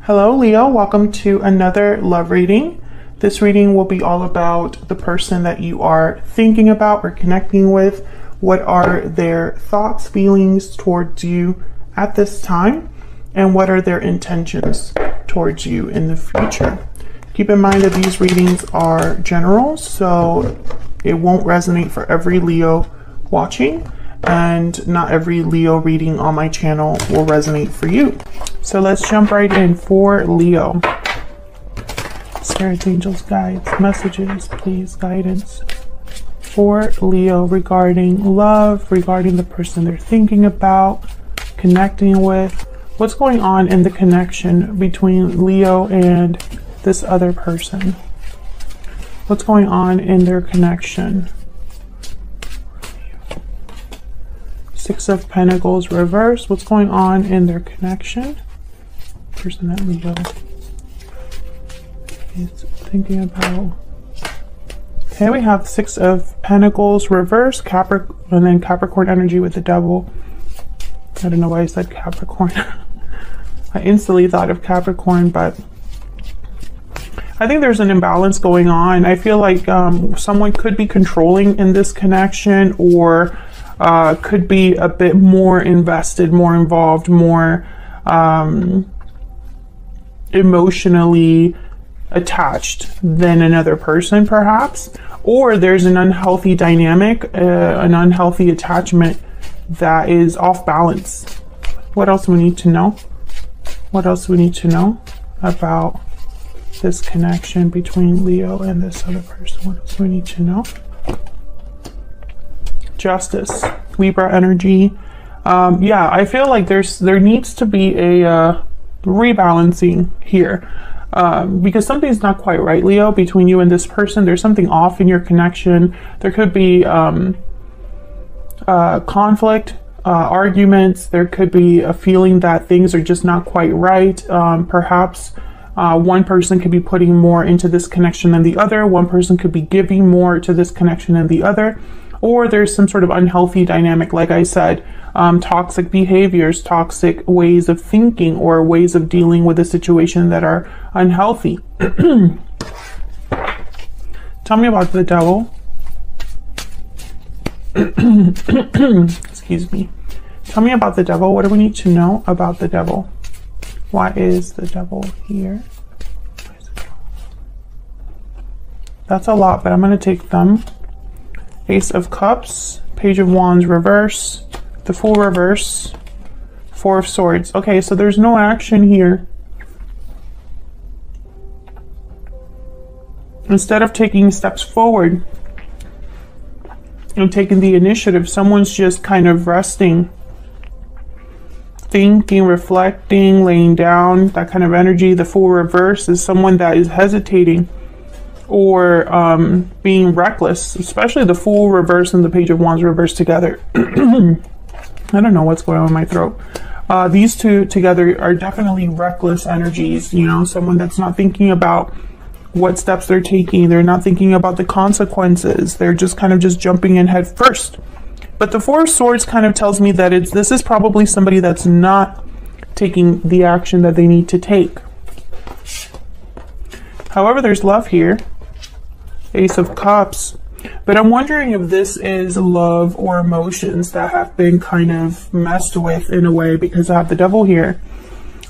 Hello Leo, welcome to another love reading. This reading will be all about the person that you are thinking about or connecting with. What are their thoughts, feelings towards you at this time? And what are their intentions towards you in the future? Keep in mind that these readings are general, so it won't resonate for every Leo watching, and not every Leo reading on my channel will resonate for you. So let's jump right in for Leo. Spirits, angels, guides, messages, please, guidance for Leo regarding love, regarding the person they're thinking about, connecting with. What's going on in the connection between Leo and this other person? What's going on in their connection? Six of Pentacles reverse. What's going on in their connection? Person that Leo is thinking about. Okay, we have Six of Pentacles reverse, Capricorn, and then Capricorn energy with the Devil. I don't know why I said Capricorn. I instantly thought of Capricorn, but I think there's an imbalance going on. I feel like someone could be controlling in this connection, or could be a bit more invested, more involved, more emotionally attached than another person, perhaps. Or there's an unhealthy dynamic, an unhealthy attachment that is off balance. What else do we need to know? What else do we need to know about this connection between Leo and this other person? What else do we need to know? Justice, Libra energy. Yeah, I feel like there needs to be a rebalancing here, because something's not quite right, Leo, between you and this person. There's something off in your connection. There could be conflict, arguments. There could be a feeling that things are just not quite right. Perhaps one person could be putting more into this connection than the other. One person could be giving more to this connection than the other. Or there's some sort of unhealthy dynamic, like I said, toxic behaviors, toxic ways of thinking, or ways of dealing with a situation that are unhealthy. Tell me about the Devil. Excuse me. Tell me about the Devil. What do we need to know about the Devil? Why is the Devil here? That's a lot, but I'm going to take them. Ace of Cups, Page of Wands reverse, the Fool reverse, Four of Swords. Okay, so there's no action here. Instead of taking steps forward and taking the initiative, someone's just kind of resting, thinking, reflecting, laying down, that kind of energy. The Fool reverse is someone that is hesitating or being reckless, especially the Fool reverse and the Page of Wands reverse together. I don't know what's going on in my throat. These two together are definitely reckless energies, you know, someone that's not thinking about what steps they're taking. They're not thinking about the consequences. They're just kind of just jumping in head first. But the Four of Swords kind of tells me that this is probably somebody that's not taking the action that they need to take. However, there's love here. Ace of Cups. But I'm wondering if this is love or emotions that have been kind of messed with in a way, because I have the Devil here.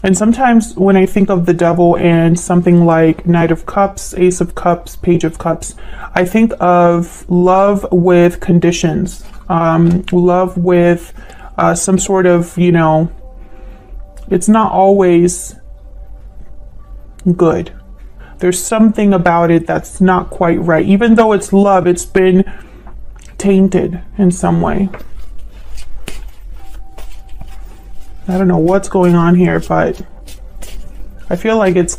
And sometimes when I think of the Devil and something like Knight of Cups, Ace of Cups, Page of Cups, I think of love with conditions, love with some sort of, you know, it's not always good. There's something about it that's not quite right. Even though it's love, it's been tainted in some way. I don't know what's going on here, but I feel like it's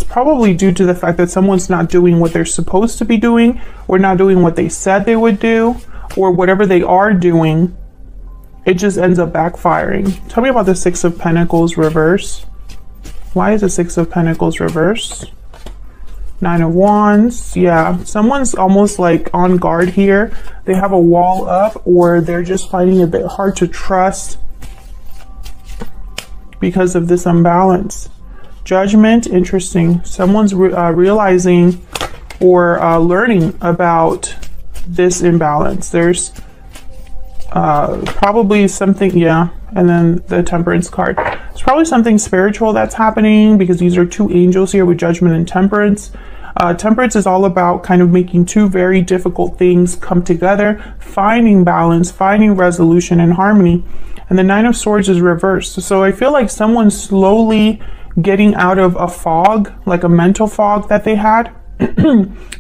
probably due to the fact that someone's not doing what they're supposed to be doing, or not doing what they said they would do, or whatever they are doing, it just ends up backfiring. Tell me about the Six of Pentacles reverse. Why is the Six of Pentacles reverse? Nine of Wands. Yeah, someone's almost like on guard here. They have a wall up, or they're just finding it a bit hard to trust because of this imbalance. Judgment, interesting. Someone's realizing or learning about this imbalance. There's probably something, yeah, and then the Temperance card. It's probably something spiritual that's happening because these are two angels here with Judgment and Temperance. Temperance is all about kind of making two very difficult things come together, finding balance, finding resolution and harmony. And the Nine of Swords is reversed. So I feel like someone's slowly getting out of a fog, like a mental fog that they had.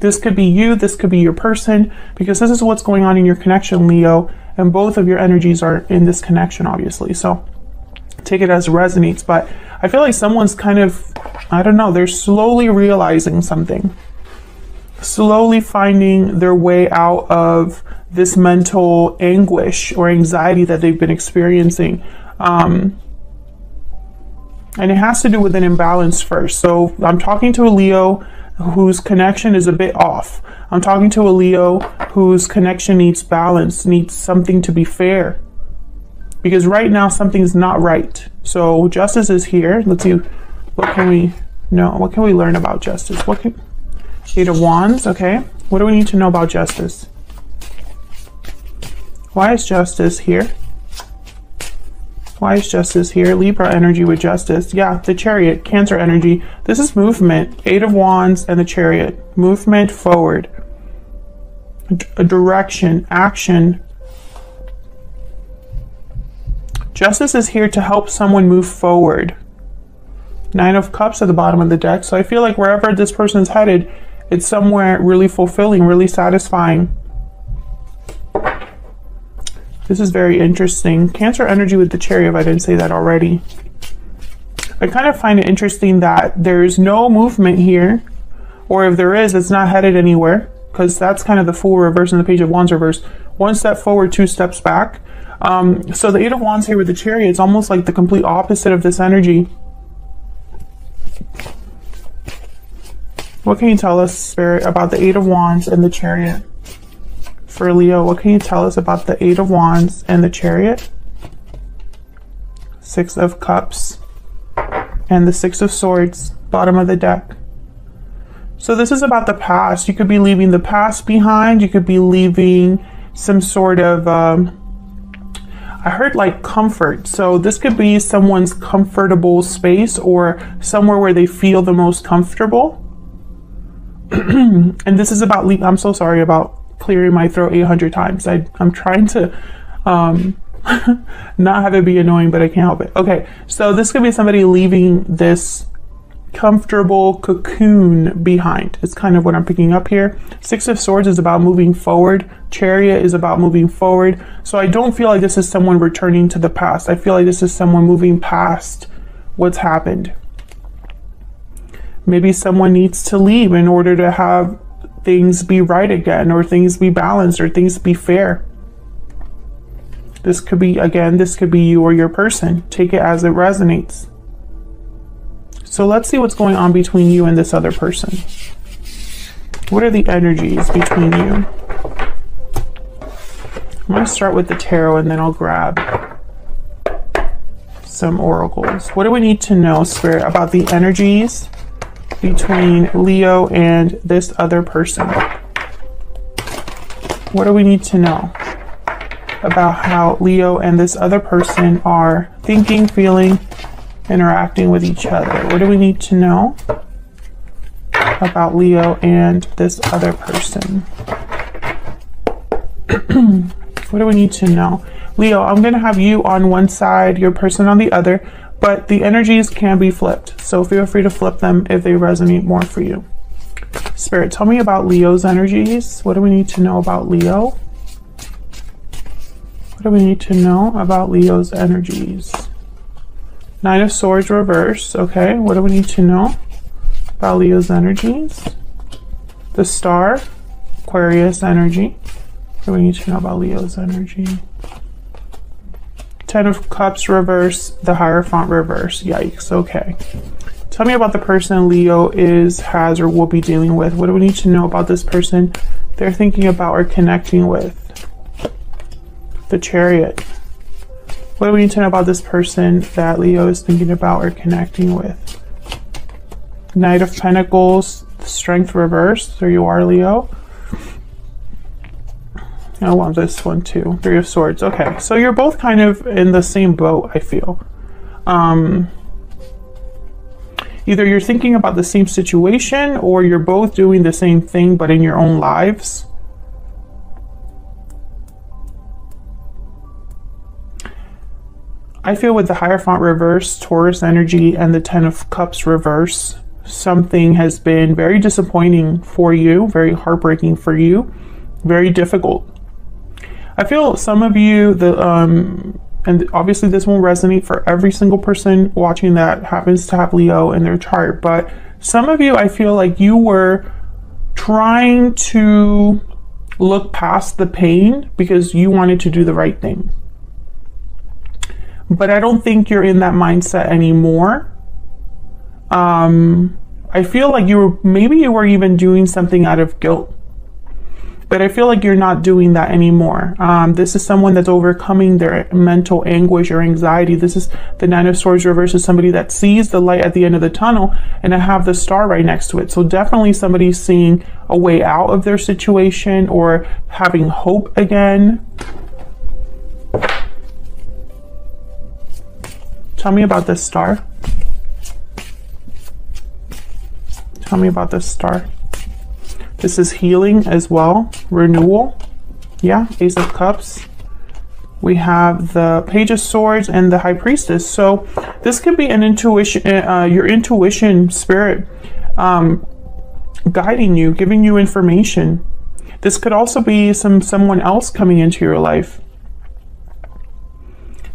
This could be you, this could be your person, because this is what's going on in your connection, Leo, and both of your energies are in this connection, obviously. So take it as resonates, but I feel like someone's kind of, I don't know, they're slowly realizing something, slowly finding their way out of this mental anguish or anxiety that they've been experiencing. And it has to do with an imbalance first. So I'm talking to a Leo whose connection is a bit off. I'm talking to a Leo whose connection needs balance, needs something to be fair. Because right now something's not right. So justice is here. Let's see, what can we know? What can we learn about justice? Eight of Wands, okay. What do we need to know about justice? Why is justice here? Why is justice here? Libra energy with justice. Yeah, the Chariot, Cancer energy. This is movement. Eight of Wands and the Chariot. Movement forward. A direction, action. Justice is here to help someone move forward. Nine of Cups at the bottom of the deck. So I feel like wherever this person's headed, it's somewhere really fulfilling, really satisfying. This is very interesting. Cancer energy with the Chariot, if I didn't say that already. I kind of find it interesting that there's no movement here, or if there is, it's not headed anywhere, because that's kind of the Fool reverse and the Page of Wands reverse. One step forward, two steps back. So the Eight of Wands here with the Chariot is almost like the complete opposite of this energy. What can you tell us, Spirit, about the Eight of Wands and the Chariot? For Leo, what can you tell us about the Eight of Wands and the Chariot? Six of Cups and the Six of Swords, bottom of the deck. So this is about the past. You could be leaving the past behind. You could be leaving some sort of, I heard like comfort. So this could be someone's comfortable space or somewhere where they feel the most comfortable. And this is about, I'm so sorry about clearing my throat 800 times. I'm trying to not have it be annoying, but I can't help it. Okay, so this could be somebody leaving this comfortable cocoon behind. It's kind of what I'm picking up here. Six of Swords is about moving forward. Chariot is about moving forward. So I don't feel like this is someone returning to the past. I feel like this is someone moving past what's happened. Maybe someone needs to leave in order to have things be right again, or things be balanced, or things be fair. This could be, again, this could be you or your person. Take it as it resonates. So let's see what's going on between you and this other person. What are the energies between you? I'm going to start with the tarot and then I'll grab some oracles. What do we need to know, Spirit, about the energies between Leo and this other person? What do we need to know about how Leo and this other person are thinking, feeling, interacting with each other? What do we need to know about Leo and this other person? What do we need to know? Leo, I'm going to have you on one side, your person on the other, but the energies can be flipped. So feel free to flip them if they resonate more for you. Spirit, tell me about Leo's energies. What do we need to know about Leo? What do we need to know about Leo's energies? Nine of Swords reverse. Okay, what do we need to know about Leo's energies? The Star, Aquarius energy. What do we need to know about Leo's energy? Ten of Cups reverse, the Hierophant reverse. Yikes, okay. Tell me about the person Leo has, or will be dealing with. What do we need to know about this person they're thinking about or connecting with? The Chariot. What do we need to know about this person that Leo is thinking about or connecting with? Knight of Pentacles, Strength reversed. There you are, Leo. I want this one too. Three of Swords. Okay, so you're both kind of in the same boat, I feel. Either you're thinking about the same situation or you're both doing the same thing but in your own lives. I feel with the Hierophant reverse, Taurus energy, and the Ten of Cups reverse, something has been very disappointing for you, very heartbreaking for you, very difficult. I feel some of you, and obviously this won't resonate for every single person watching that happens to have Leo in their chart, but some of you, I feel like you were trying to look past the pain because you wanted to do the right thing. But I don't think you're in that mindset anymore. I feel like maybe you were even doing something out of guilt. But I feel like you're not doing that anymore. This is someone that's overcoming their mental anguish or anxiety. This is the Nine of Swords reverse, is somebody that sees the light at the end of the tunnel, and I have the star right next to it. So definitely somebody's seeing a way out of their situation or having hope again. Tell me about this star. Tell me about this star. This is healing as well, renewal. Yeah, Ace of Cups. We have the Page of Swords and the High Priestess. So this could be an intuition, your intuition spirit guiding you, giving you information. This could also be someone else coming into your life.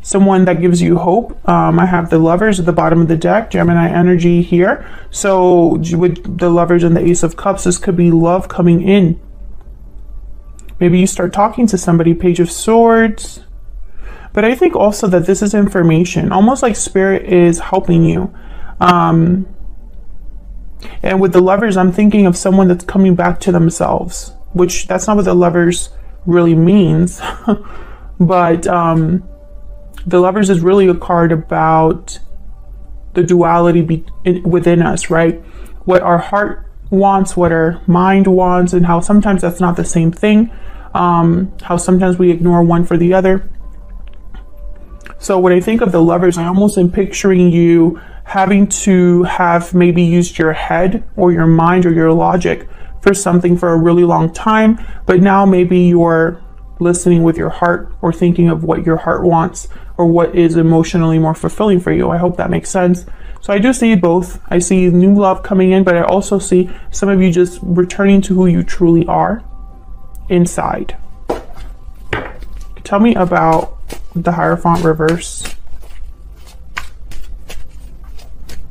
Someone that gives you hope. I have the Lovers at the bottom of the deck, Gemini energy here. So with the Lovers and the Ace of Cups, this could be love coming in. Maybe you start talking to somebody, Page of Swords. But I think also that this is information, almost like Spirit is helping you. And with the Lovers, I'm thinking of someone that's coming back to themselves, which that's not what the Lovers really means. But the Lovers is really a card about the duality within us, right? What our heart wants, what our mind wants, and how sometimes that's not the same thing. How sometimes we ignore one for the other. So when I think of the Lovers, I almost am picturing you having to have maybe used your head or your mind or your logic for something for a really long time, but now maybe you're listening with your heart or thinking of what your heart wants or what is emotionally more fulfilling for you. I hope that makes sense. So I do see both. I see new love coming in, but I also see some of you just returning to who you truly are inside. Tell me about the Hierophant reverse.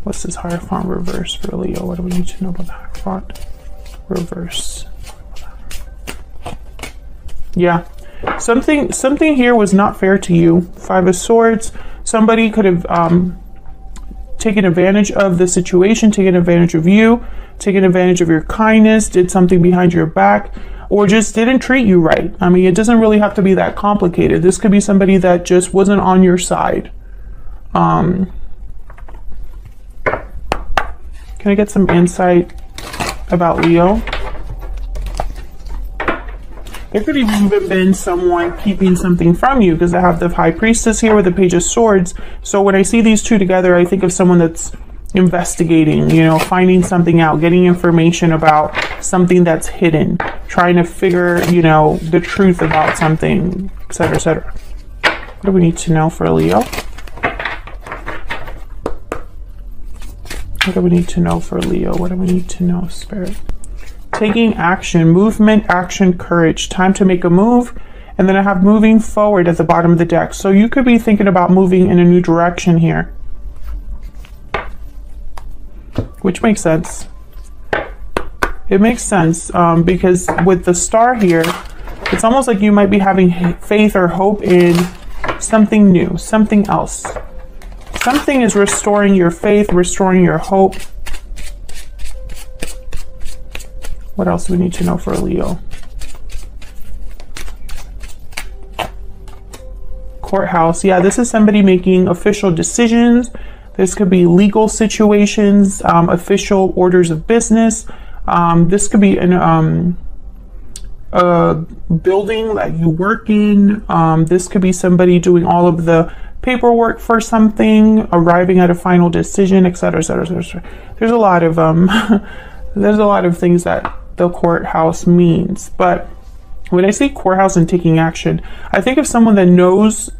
What's this Hierophant reverse for Leo? What do we need to know about the Hierophant reverse? Yeah. Something here was not fair to you. Five of Swords. Somebody could have taken advantage of the situation, taken advantage of you, taken advantage of your kindness, did something behind your back, or just didn't treat you right. I mean, it doesn't really have to be that complicated. This could be somebody that just wasn't on your side. Can I get some insight about Leo? There could have even been someone keeping something from you, because I have the High Priestess here with the Page of Swords. So when I see these two together, I think of someone that's investigating, you know, finding something out, getting information about something that's hidden, trying to figure, you know, the truth about something, etc., etc. What do we need to know for Leo? What do we need to know for Leo? What do we need to know, Spirit? Taking action, movement, action, courage. Time to make a move. And then I have moving forward at the bottom of the deck. So you could be thinking about moving in a new direction here. Which makes sense. It makes sense because with the star here, it's almost like you might be having faith or hope in something new, something else. Something is restoring your faith, restoring your hope. What else do we need to know for Leo? Courthouse. Yeah, this is somebody making official decisions. This could be legal situations, official orders of business. This could be a building that you work in. This could be somebody doing all of the paperwork for something, arriving at a final decision, etc., etc., etc. There's a lot of there's a lot of things that the courthouse means. But when I say courthouse and taking action, I think of someone that knows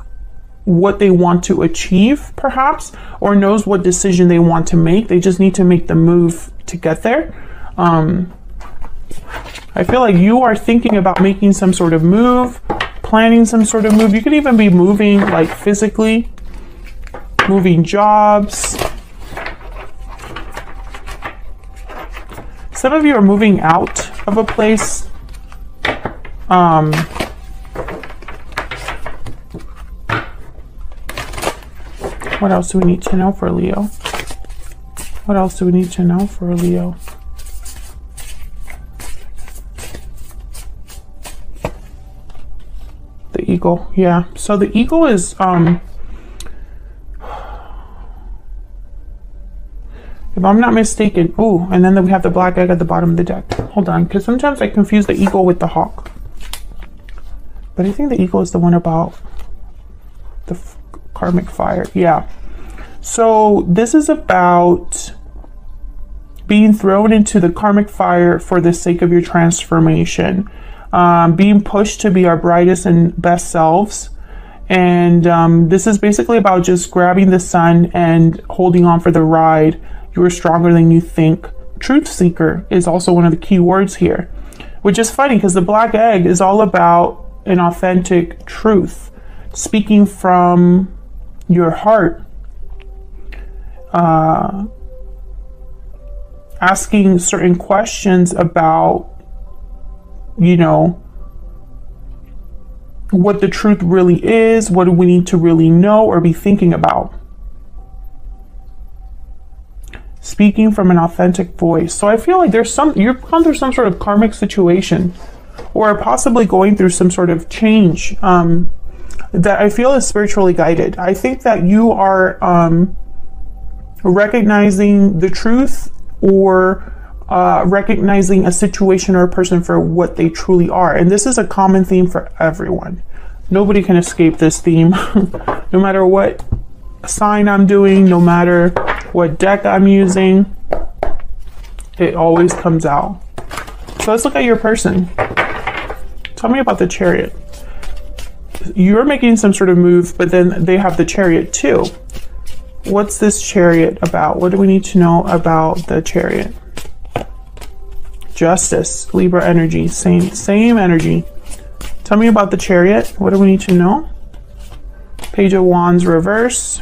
what they want to achieve, perhaps, or knows what decision they want to make. They just need to make the move to get there. I feel like you are thinking about making some sort of move, planning some sort of move. You could even be moving, like physically, moving jobs. Some of you are moving out of a place. What else do we need to know for Leo? What else do we need to know for Leo? The eagle, yeah. So the eagle is, if I'm not mistaken, ooh, and then we have the black egg at the bottom of the deck. Hold on, because sometimes I confuse the eagle with the hawk. But I think the eagle is the one about the karmic fire. Yeah. So this is about being thrown into the karmic fire for the sake of your transformation. Being pushed to be our brightest and best selves. And this is basically about just grabbing the sun and holding on for the ride. You are stronger than you think. Truth seeker is also one of the key words here, which is funny because the black egg is all about an authentic truth, speaking from your heart, asking certain questions about, you know, what the truth really is. What do we need to really know or be thinking about? Speaking from an authentic voice. So I feel like you've gone through some sort of karmic situation, or possibly going through some sort of change that I feel is spiritually guided. I think that you are recognizing the truth, or recognizing a situation or a person for what they truly are. And this is a common theme for everyone. Nobody can escape this theme. No matter what sign I'm doing, no matter what deck I'm using, it always comes out. So let's look at your person. Tell me about the Chariot. You're making some sort of move, but then they have the Chariot too. What's this Chariot about? What do we need to know about the Chariot? Justice, Libra energy, same energy. Tell me about the Chariot. What do we need to know? Page of Wands reverse.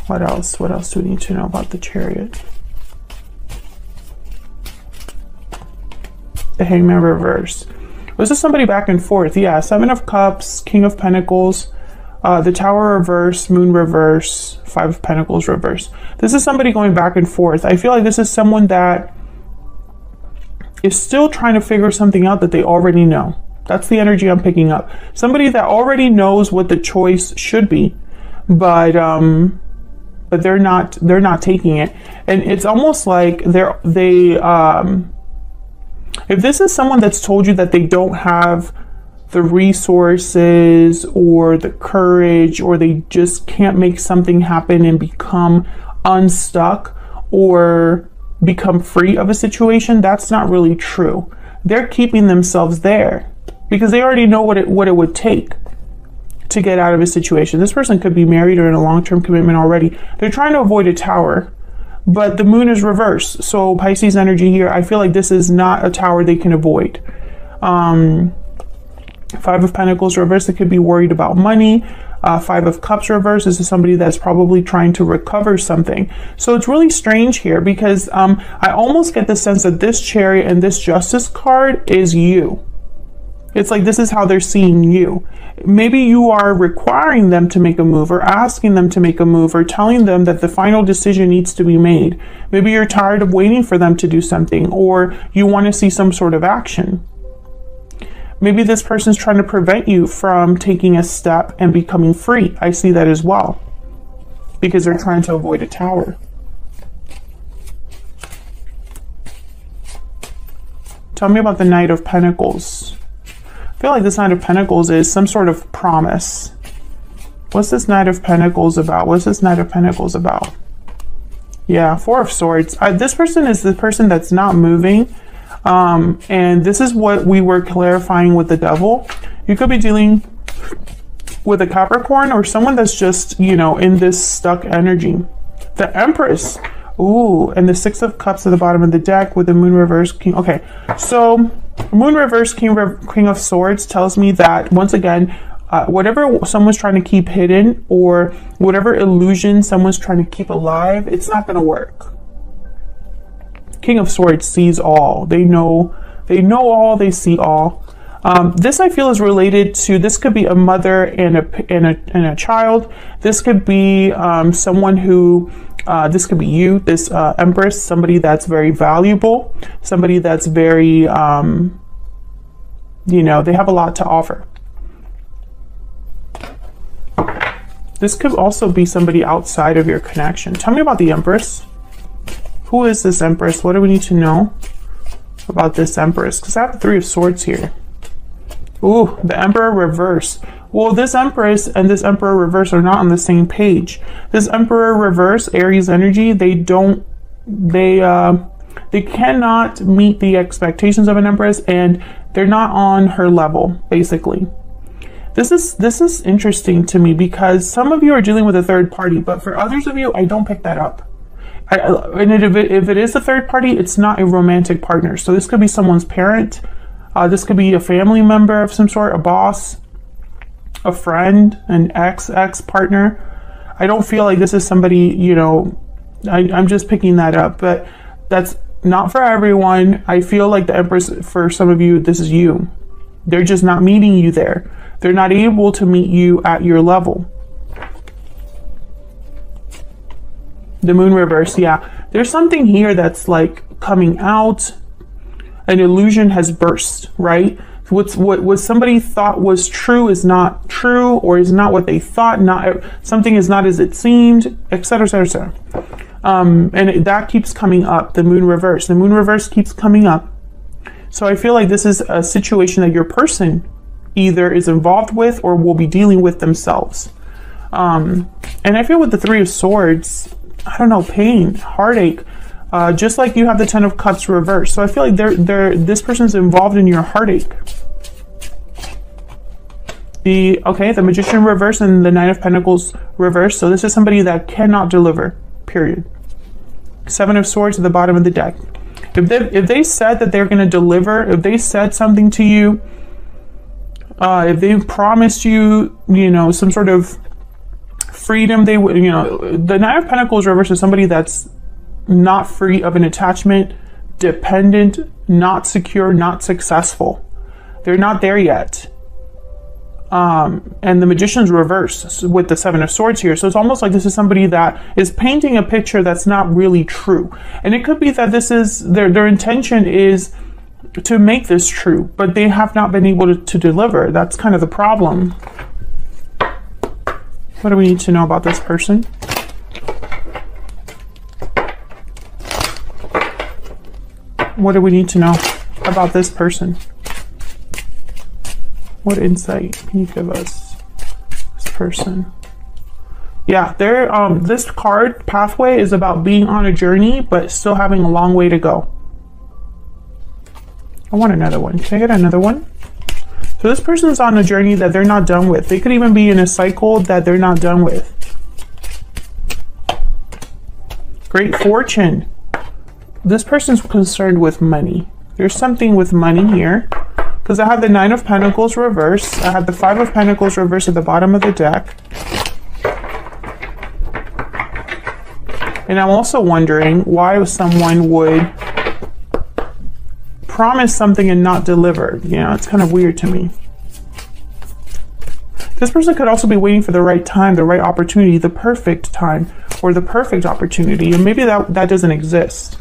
What else? What else do we need to know about the Chariot? The Hangman reverse. Was this somebody back and forth? Yeah, Seven of Cups, King of Pentacles, the Tower reverse, Moon reverse, Five of Pentacles reverse. This is somebody going back and forth. I feel like this is someone that is still trying to figure something out that they already know. That's the energy I'm picking up. Somebody that already knows what the choice should be, but they're not taking it. And it's almost like if this is someone that's told you that they don't have the resources or the courage, or they just can't make something happen and become unstuck or become free of a situation, that's not really true. They're keeping themselves there because they already know what it would take to get out of a situation. This person could be married or in a long-term commitment already. They're trying to avoid a tower, but the moon is reversed. So Pisces energy here, I feel like this is not a tower they can avoid. Five of Pentacles reverse, they could be worried about money. Five of Cups reverse, this is somebody that's probably trying to recover something. So it's really strange here because I almost get the sense that this Chariot and this Justice card is you. It's like this is how they're seeing you. Maybe you are requiring them to make a move, or asking them to make a move, or telling them that the final decision needs to be made. Maybe you're tired of waiting for them to do something, or you want to see some sort of action. Maybe this person's trying to prevent you from taking a step and becoming free. I see that as well, because they're trying to avoid a tower. Tell me about the Knight of Pentacles. I feel like this Knight of Pentacles is some sort of promise. What's this Knight of Pentacles about? What's this Knight of Pentacles about? Yeah, Four of Swords. This person is the person that's not moving. And this is what we were clarifying with the Devil. You could be dealing with a Capricorn or someone that's just, you know, in this stuck energy. The Empress. Ooh, and the Six of Cups at the bottom of the deck with the Moon reverse, King. Okay, so Moon reverse, King of Swords tells me that, once again, whatever someone's trying to keep hidden or whatever illusion someone's trying to keep alive, it's not going to work. King of Swords sees all. They know all, they see all. This I feel is related to, this could be a mother and a child. This could be someone who, this could be you, this Empress, somebody that's very valuable, somebody that's very, you know, they have a lot to offer. This could also be somebody outside of your connection. Tell me about the Empress. Who is this Empress? What do we need to know about this Empress? Because I have the Three of Swords here. Ooh, the Emperor reverse. Well, this Empress and this Emperor reverse are not on the same page. This Emperor reverse, Aries energy, they cannot meet the expectations of an Empress, and they're not on her level, basically. This is interesting to me because some of you are dealing with a third party, but for others of you, I don't pick that up. And if it is a third party, it's not a romantic partner. So this could be someone's parent. This could be a family member of some sort, a boss, a friend, an ex-partner. I don't feel like this is somebody, you know, I'm just picking that up, but that's not for everyone. I feel like the Empress, for some of you, this is you. They're just not meeting you there. They're not able to meet you at your level. The Moon reverse, yeah. There's something here that's like coming out. An illusion has burst, right? What somebody thought was true is not true, or is not what they thought. Not something is not as it seemed, etc., etc., etc. And that keeps coming up. The Moon reverse. The Moon reverse keeps coming up. So I feel like this is a situation that your person either is involved with or will be dealing with themselves. And I feel with the Three of Swords, I don't know, pain, heartache, just like you have the Ten of Cups reversed. So I feel like this person's involved in your heartache. The Magician reverse and the Nine of Pentacles reverse. So this is somebody that cannot deliver, period. Seven of Swords at the bottom of the deck. If they said that they're going to deliver, if they said something to you, if they promised you, you know, some sort of freedom, they would, you know, the Nine of Pentacles reverse is somebody that's not free of an attachment, dependent, not secure, not successful. They're not there yet. And the Magician's reverse with the Seven of Swords here. So it's almost like this is somebody that is painting a picture that's not really true. And it could be that this is their intention is to make this true, but they have not been able to deliver. That's kind of the problem. What do we need to know about this person? What do we need to know about this person? What insight can you give us? This person. Yeah, this card, Pathway, is about being on a journey, but still having a long way to go. I want another one. Can I get another one? So this person's on a journey that they're not done with. They could even be in a cycle that they're not done with. Great Fortune. This person's concerned with money. There's something with money here. Because I have the Nine of Pentacles reverse. I have the Five of Pentacles reverse at the bottom of the deck. And I'm also wondering why someone would promise something and not deliver. You know, it's kind of weird to me. This person could also be waiting for the right time, the right opportunity, the perfect time, or the perfect opportunity. And maybe that doesn't exist.